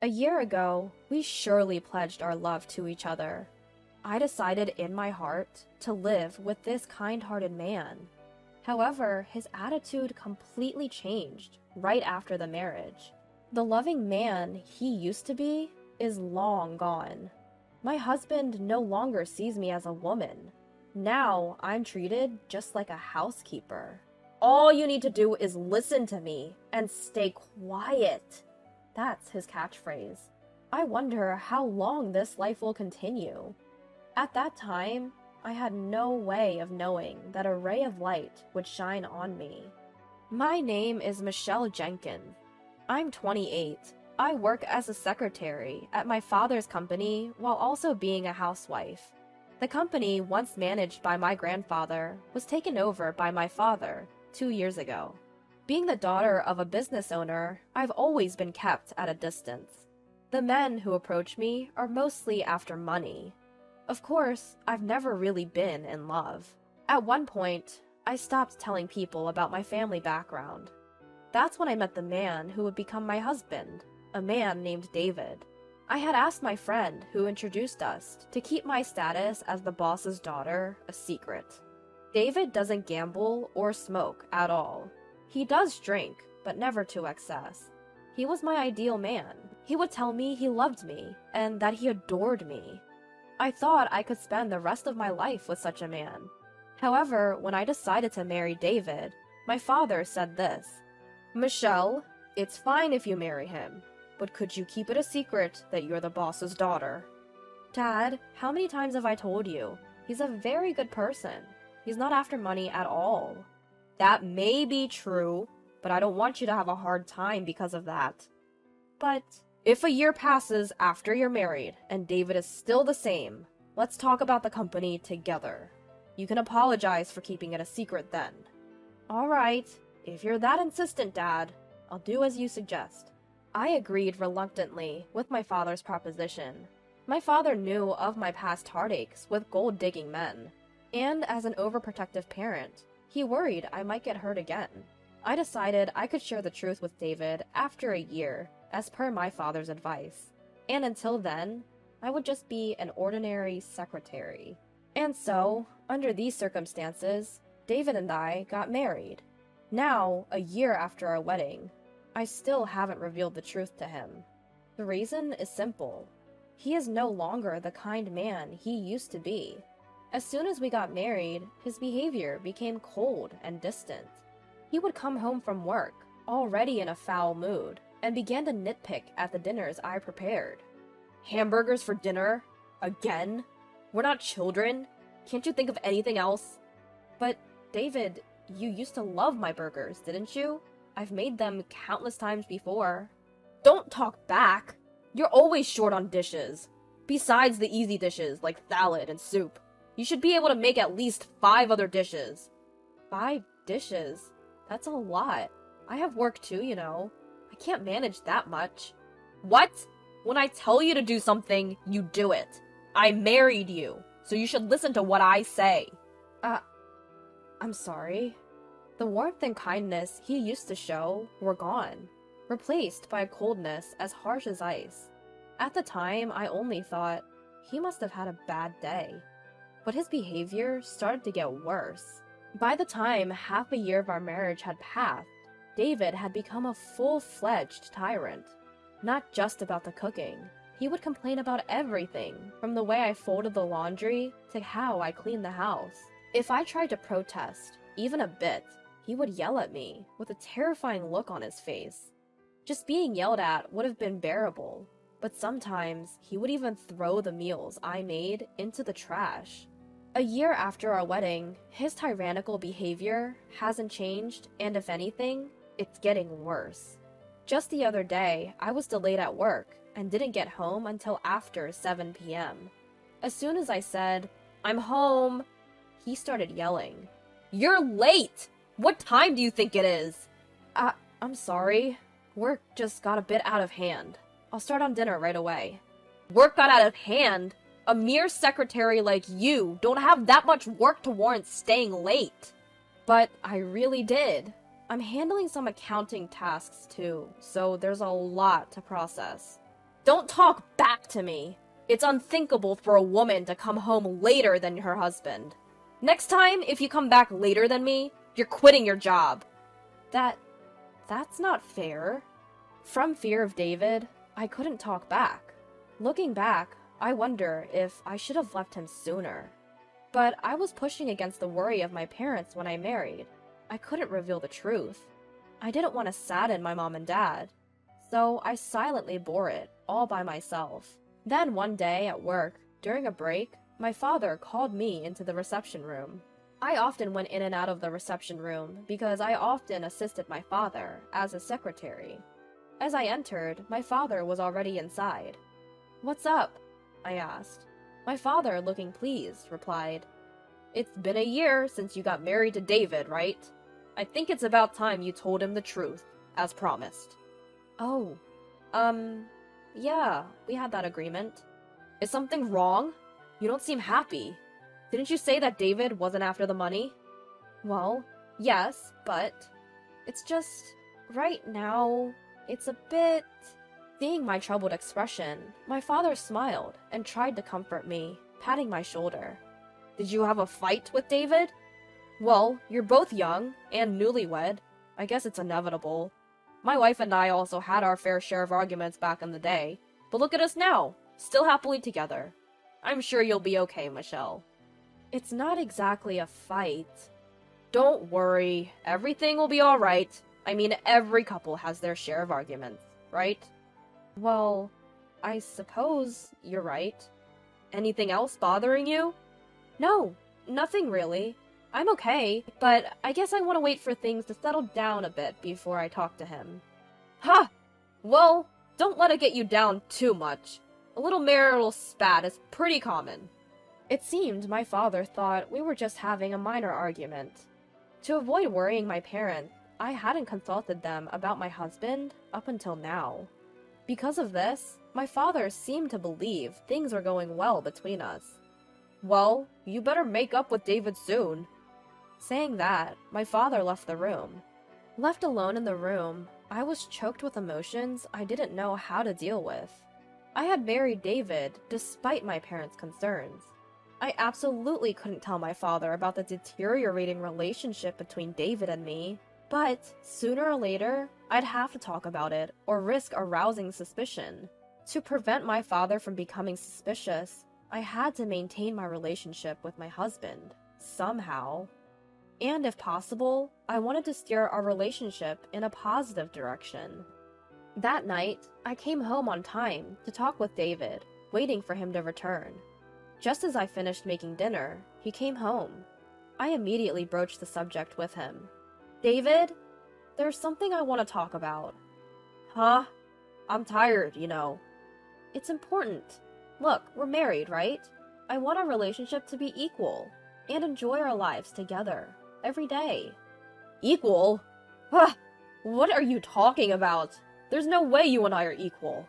A year ago, we surely pledged our love to each other. I decided in my heart to live with this kind-hearted man. However, his attitude completely changed right after the marriage. The loving man he used to be is long gone. My husband no longer sees me as a woman. Now I'm treated just like a housekeeper. All you need to do is listen to me and stay quiet. That's his catchphrase. I wonder how long this life will continue. At that time, I had no way of knowing that a ray of light would shine on me. My name is Michelle Jenkins. I'm 28. I work as a secretary at my father's company while also being a housewife. The company, once managed by my grandfather, was taken over by my father 2 years ago. Being the daughter of a business owner, I've always been kept at a distance. The men who approach me are mostly after money. Of course, I've never really been in love. At one point, I stopped telling people about my family background. That's when I met the man who would become my husband, a man named David. I had asked my friend who introduced us to keep my status as the boss's daughter a secret. David doesn't gamble or smoke at all. He does drink, but never to excess. He was my ideal man. He would tell me he loved me and that he adored me. I thought I could spend the rest of my life with such a man. However, when I decided to marry David, my father said this: "Michelle, it's fine if you marry him, but could you keep it a secret that you're the boss's daughter?" Dad, how many times have I told you? He's a very good person. He's not after money at all. That may be true, but I don't want you to have a hard time because of that. But if a year passes after you're married and David is still the same, let's talk about the company together. You can apologize for keeping it a secret then. All right, if you're that insistent, Dad, I'll do as you suggest. I agreed reluctantly with my father's proposition. My father knew of my past heartaches with gold-digging men, and as an overprotective parent, he worried I might get hurt again. I decided I could share the truth with David after a year, as per my father's advice. And until then, I would just be an ordinary secretary. And so, under these circumstances, David and I got married. Now, a year after our wedding, I still haven't revealed the truth to him. The reason is simple. He is no longer the kind man he used to be. As soon as we got married, his behavior became cold and distant. He would come home from work, already in a foul mood, and began to nitpick at the dinners I prepared. Hamburgers for dinner? Again? We're not children. Can't you think of anything else? But, David, you used to love my burgers, didn't you? I've made them countless times before. Don't talk back! You're always short on dishes. Besides the easy dishes, like salad and soup. You should be able to make at least 5 other dishes. 5 dishes? That's a lot. I have work too, you know. I can't manage that much. What? When I tell you to do something, you do it. I married you, so you should listen to what I say. I'm sorry. The warmth and kindness he used to show were gone, replaced by a coldness as harsh as ice. At the time, I only thought, he must have had a bad day. But his behavior started to get worse. By the time half a year of our marriage had passed, David had become a full-fledged tyrant. Not just about the cooking. He would complain about everything, from the way I folded the laundry to how I cleaned the house. If I tried to protest, even a bit, he would yell at me with a terrifying look on his face. Just being yelled at would have been bearable, but sometimes he would even throw the meals I made into the trash. A year after our wedding, his tyrannical behavior hasn't changed, and if anything, it's getting worse. Just the other day, I was delayed at work and didn't get home until after 7 p.m. As soon as I said, "I'm home," he started yelling. "You're late! What time do you think it is?" I'm sorry. Work just got a bit out of hand. I'll start on dinner right away." Work got out of hand? A mere secretary like you don't have that much work to warrant staying late. But I really did. I'm handling some accounting tasks too, so there's a lot to process. Don't talk back to me. It's unthinkable for a woman to come home later than her husband. Next time, if you come back later than me, you're quitting your job. That's not fair. From fear of David, I couldn't talk back. Looking back, I wonder if I should have left him sooner. But I was pushing against the worry of my parents when I married. I couldn't reveal the truth. I didn't want to sadden my mom and dad. So I silently bore it, all by myself. Then one day at work, during a break, my father called me into the reception room. I often went in and out of the reception room because I often assisted my father as a secretary. As I entered, my father was already inside. "What's up?" I asked. My father, looking pleased, replied, "It's been a year since you got married to David, right? I think it's about time you told him the truth, as promised." "Oh, yeah, we had that agreement." "Is something wrong? You don't seem happy. Didn't you say that David wasn't after the money?" "Well, yes, but it's just, right now, it's a bit..." Seeing my troubled expression, my father smiled and tried to comfort me, patting my shoulder. "Did you have a fight with David?" "Well, you're both young and newlywed. I guess it's inevitable. My wife and I also had our fair share of arguments back in the day, but look at us now, still happily together. I'm sure you'll be okay, Michelle." "It's not exactly a fight." "Don't worry, everything will be alright. I mean, every couple has their share of arguments, right?" "Well, I suppose you're right." "Anything else bothering you?" "No, nothing really. I'm okay, but I guess I want to wait for things to settle down a bit before I talk to him." "Ha! Well, don't let it get you down too much. A little marital spat is pretty common." It seemed my father thought we were just having a minor argument. To avoid worrying my parents, I hadn't consulted them about my husband up until now. Because of this, my father seemed to believe things were going well between us. "Well, you better make up with David soon." Saying that, my father left the room. Left alone in the room, I was choked with emotions I didn't know how to deal with. I had married David despite my parents' concerns. I absolutely couldn't tell my father about the deteriorating relationship between David and me. But sooner or later, I'd have to talk about it or risk arousing suspicion. To prevent my father from becoming suspicious, I had to maintain my relationship with my husband, somehow. And if possible, I wanted to steer our relationship in a positive direction. That night, I came home on time to talk with David, waiting for him to return. Just as I finished making dinner, he came home. I immediately broached the subject with him. "David, there's something I want to talk about." "Huh? I'm tired, you know." "It's important. Look, we're married, right? I want our relationship to be equal and enjoy our lives together every day." "Equal? Huh? What are you talking about? There's no way you and I are equal."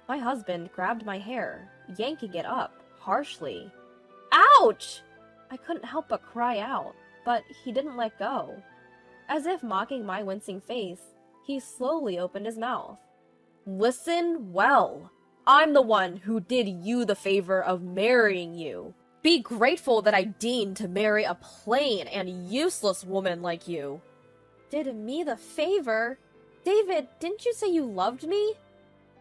My husband grabbed my hair, yanking it up harshly. "Ouch!" I couldn't help but cry out, but he didn't let go. As if mocking my wincing face, he slowly opened his mouth. "Listen well. I'm the one who did you the favor of marrying you. Be grateful that I deigned to marry a plain and useless woman like you." "Did me the favor? David, didn't you say you loved me?"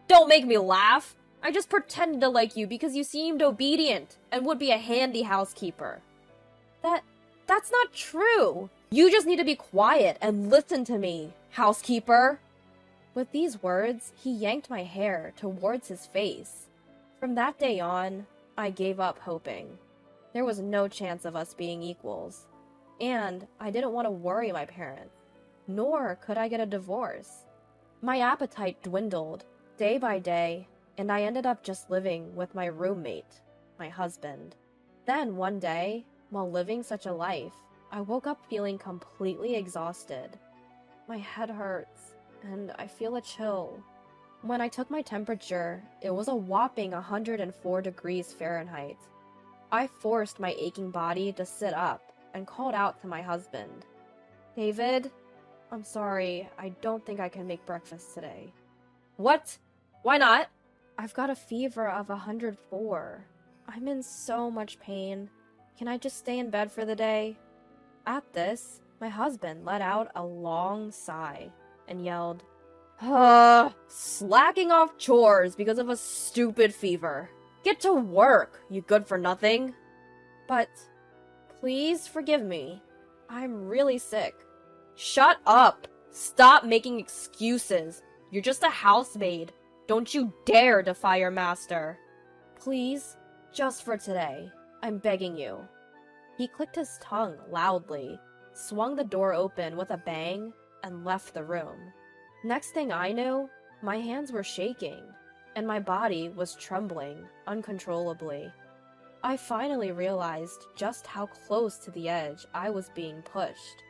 "Don't make me laugh. I just pretended to like you because you seemed obedient and would be a handy housekeeper." That's not true. You just need to be quiet and listen to me, housekeeper." With these words, he yanked my hair towards his face. From that day on, I gave up hoping. There was no chance of us being equals. And I didn't want to worry my parents, nor could I get a divorce. My appetite dwindled day by day, and I ended up just living with my roommate, my husband. Then one day, while living such a life, I woke up feeling completely exhausted. My head hurts, and I feel a chill. When I took my temperature, it was a whopping 104 degrees Fahrenheit. I forced my aching body to sit up and called out to my husband. "David, I'm sorry, I don't think I can make breakfast today." "What? Why not?" I've got a fever of 104. I'm in so much pain. Can I just stay in bed for the day? At this, my husband let out a long sigh and yelled, slacking off chores because of a stupid fever. Get to work, you good-for-nothing. But please forgive me. I'm really sick. Shut up! Stop making excuses. You're just a housemaid. Don't you dare defy your master. Please, just for today, I'm begging you. He clicked his tongue loudly, swung the door open with a bang, and left the room. Next thing I knew, my hands were shaking, and my body was trembling uncontrollably. I finally realized just how close to the edge I was being pushed.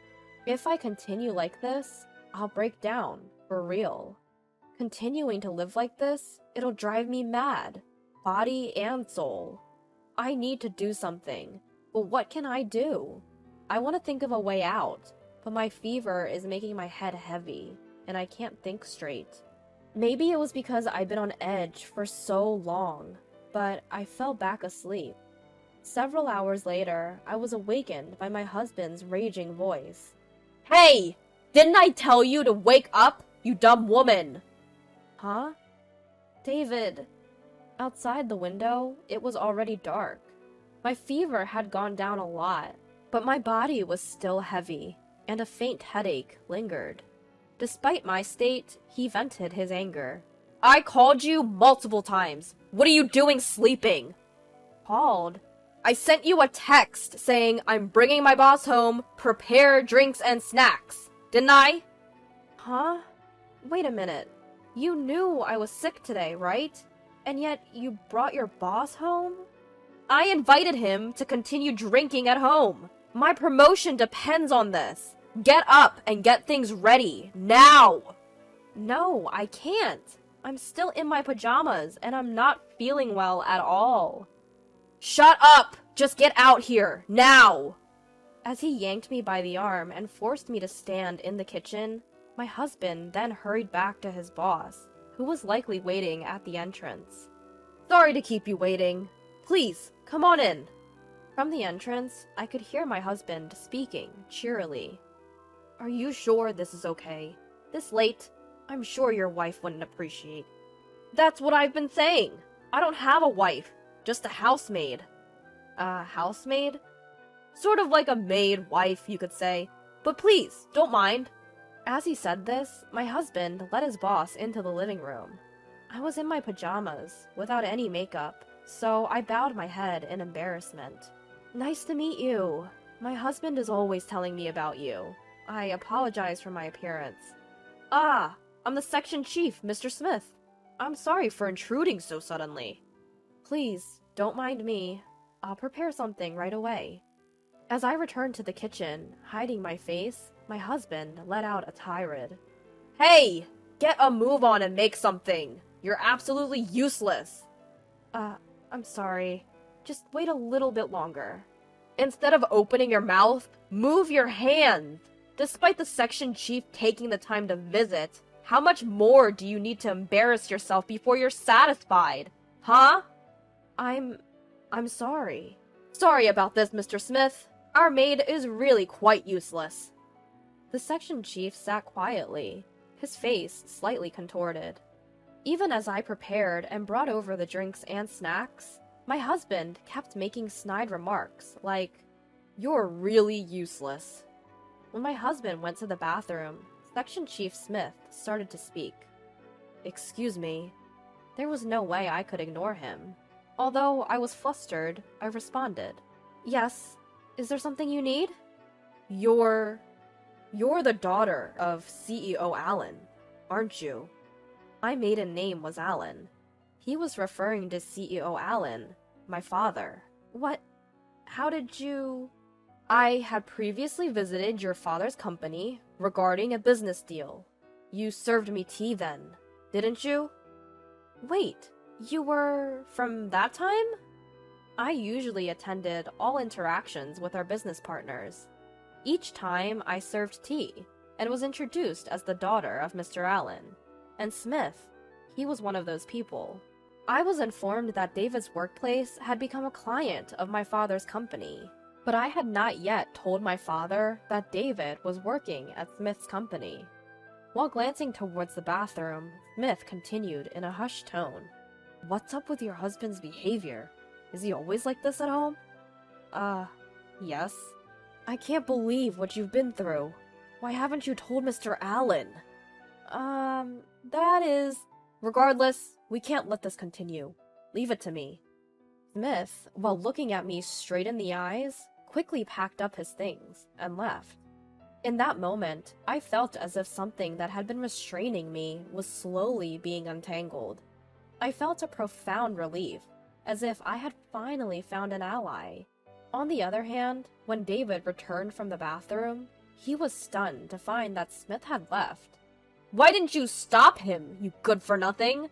If I continue like this, I'll break down, for real. Continuing to live like this, it'll drive me mad, body and soul. I need to do something, but what can I do? I want to think of a way out, but my fever is making my head heavy, and I can't think straight. Maybe it was because I've been on edge for so long, but I fell back asleep. Several hours later, I was awakened by my husband's raging voice. Hey! Didn't I tell you to wake up, you dumb woman? Huh? David. Outside the window, it was already dark. My fever had gone down a lot, but my body was still heavy, and a faint headache lingered. Despite my state, he vented his anger. I called you multiple times. What are you doing sleeping? Called? I sent you a text saying I'm bringing my boss home, prepare drinks and snacks. Didn't I? Huh? Wait a minute. You knew I was sick today, right? And yet you brought your boss home? I invited him to continue drinking at home. My promotion depends on this. Get up and get things ready, now! No, I can't. I'm still in my pajamas, and I'm not feeling well at all. Shut up! Just get out here, now! As he yanked me by the arm and forced me to stand in the kitchen, my husband then hurried back to his boss, who was likely waiting at the entrance. Sorry to keep you waiting. Please, come on in. From the entrance, I could hear my husband speaking cheerily. Are you sure this is okay? This late? I'm sure your wife wouldn't appreciate. That's what I've been saying. I don't have a wife, just a housemaid. A housemaid? Sort of like a maid wife, you could say. But please, don't mind. As he said this, my husband led his boss into the living room. I was in my pajamas, without any makeup, so I bowed my head in embarrassment. Nice to meet you. My husband is always telling me about you. I apologize for my appearance. Ah, I'm the section chief, Mr. Smith. I'm sorry for intruding so suddenly. Please, don't mind me. I'll prepare something right away. As I returned to the kitchen, hiding my face, my husband let out a tirade. Hey! Get a move on and make something! You're absolutely useless! I'm sorry. Just wait a little bit longer. Instead of opening your mouth, move your hands! Despite the section chief taking the time to visit, how much more do you need to embarrass yourself before you're satisfied? Huh? I'm sorry. Sorry about this, Mr. Smith. Our maid is really quite useless. The section chief sat quietly, his face slightly contorted. Even as I prepared and brought over the drinks and snacks, my husband kept making snide remarks like, "You're really useless." When my husband went to the bathroom, Section Chief Smith started to speak. Excuse me. There was no way I could ignore him. Although I was flustered, I responded. Yes, is there something you need? You're the daughter of CEO Allen, aren't you? My maiden name was Allen. He was referring to CEO Allen, my father. What? How did you... I had previously visited your father's company regarding a business deal. You served me tea then, didn't you? Wait, you were from that time? I usually attended all interactions with our business partners. Each time I served tea and was introduced as the daughter of Mr. Allen. And Smith, he was one of those people. I was informed that David's workplace had become a client of my father's company, but I had not yet told my father that David was working at Smith's company. While glancing towards the bathroom, Smith continued in a hushed tone. "What's up with your husband's behavior? Is he always like this at home?" Yes. "I can't believe what you've been through. Why haven't you told Mr. Allen?" That is... Regardless, we can't let this continue. Leave it to me." Smith, while looking at me straight in the eyes, quickly packed up his things and left. In that moment, I felt as if something that had been restraining me was slowly being untangled. I felt a profound relief, as if I had finally found an ally. On the other hand, when David returned from the bathroom, he was stunned to find that Smith had left. "Why didn't you stop him, you good-for-nothing?"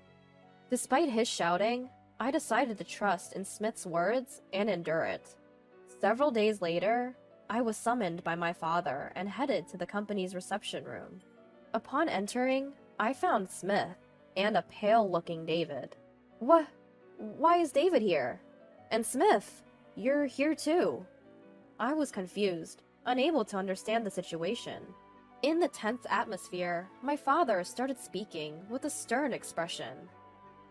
Despite his shouting, I decided to trust in Smith's words and endure it. Several days later, I was summoned by my father and headed to the company's reception room. Upon entering, I found Smith and a pale-looking David. Why is David here? And Smith, you're here too." I was confused, unable to understand the situation. In the tense atmosphere, my father started speaking with a stern expression.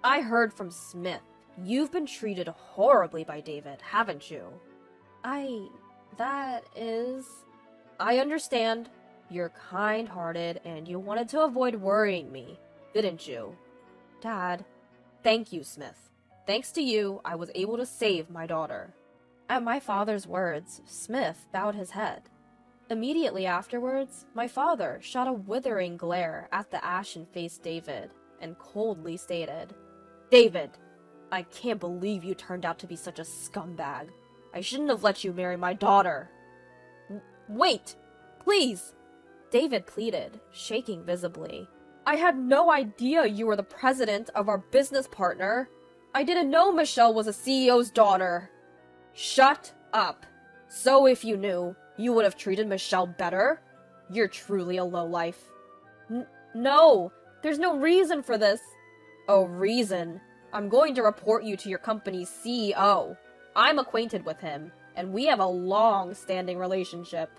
"I heard from Smith. You've been treated horribly by David, haven't you?" That is... "I understand. You're kind-hearted and you wanted to avoid worrying me, didn't you?" "Dad..." "Thank you, Smith. Thanks to you, I was able to save my daughter." At my father's words, Smith bowed his head. Immediately afterwards, my father shot a withering glare at the ashen-faced David and coldly stated, "David, I can't believe you turned out to be such a scumbag. I shouldn't have let you marry my daughter." Wait! Please!" David pleaded, shaking visibly. "I had no idea you were the president of our business partner. I didn't know Michelle was a CEO's daughter." "Shut up! So if you knew, you would have treated Michelle better? You're truly a lowlife." No! There's no reason for this." "Oh, reason? I'm going to report you to your company's CEO. I'm acquainted with him, and we have a long-standing relationship."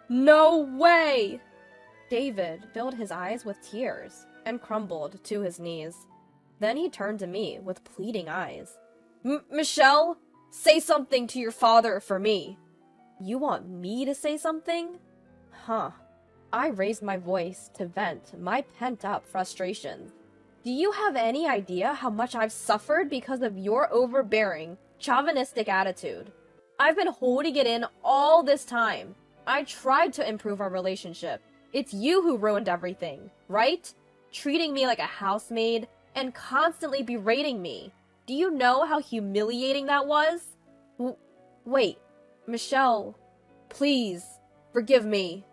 No way!" David filled his eyes with tears and crumbled to his knees. Then he turned to me with pleading eyes. Michelle, say something to your father for me." "You want me to say something?" Huh. I raised my voice to vent my pent-up frustrations. "Do you have any idea how much I've suffered because of your overbearing, chauvinistic attitude? I've been holding it in all this time. I tried to improve our relationship. It's you who ruined everything, right? Treating me like a housemaid and constantly berating me. Do you know how humiliating that was?" Wait, Michelle, please, forgive me."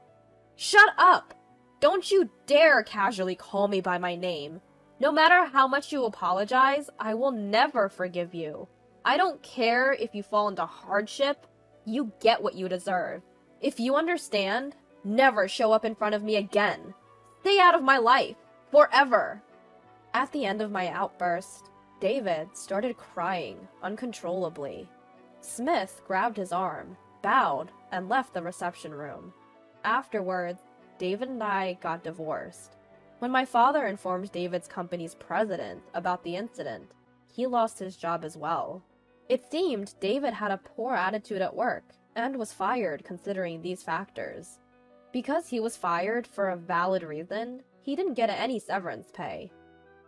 "Shut up! Don't you dare casually call me by my name. No matter how much you apologize, I will never forgive you. I don't care if you fall into hardship. You get what you deserve. If you understand, never show up in front of me again. Stay out of my life, forever." At the end of my outburst, David started crying uncontrollably. Smith grabbed his arm, bowed, and left the reception room. Afterwards, David and I got divorced. When my father informed David's company's president about the incident, he lost his job as well. It seemed David had a poor attitude at work and was fired considering these factors. Because he was fired for a valid reason, he didn't get any severance pay.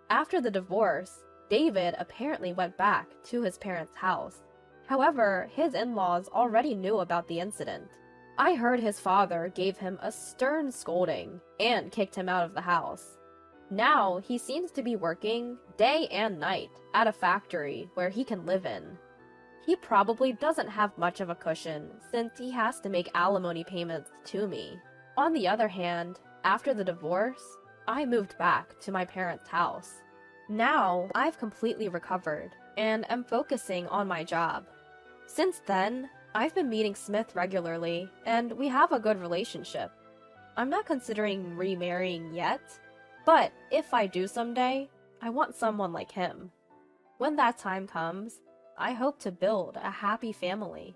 After the divorce, David apparently went back to his parents' house. However, his in-laws already knew about the incident. I heard his father gave him a stern scolding and kicked him out of the house. Now, he seems to be working day and night at a factory where he can live in. He probably doesn't have much of a cushion since he has to make alimony payments to me. On the other hand, after the divorce, I moved back to my parents' house. Now, I've completely recovered and am focusing on my job. Since then, I've been meeting Smith regularly, and we have a good relationship. I'm not considering remarrying yet, but if I do someday, I want someone like him. When that time comes, I hope to build a happy family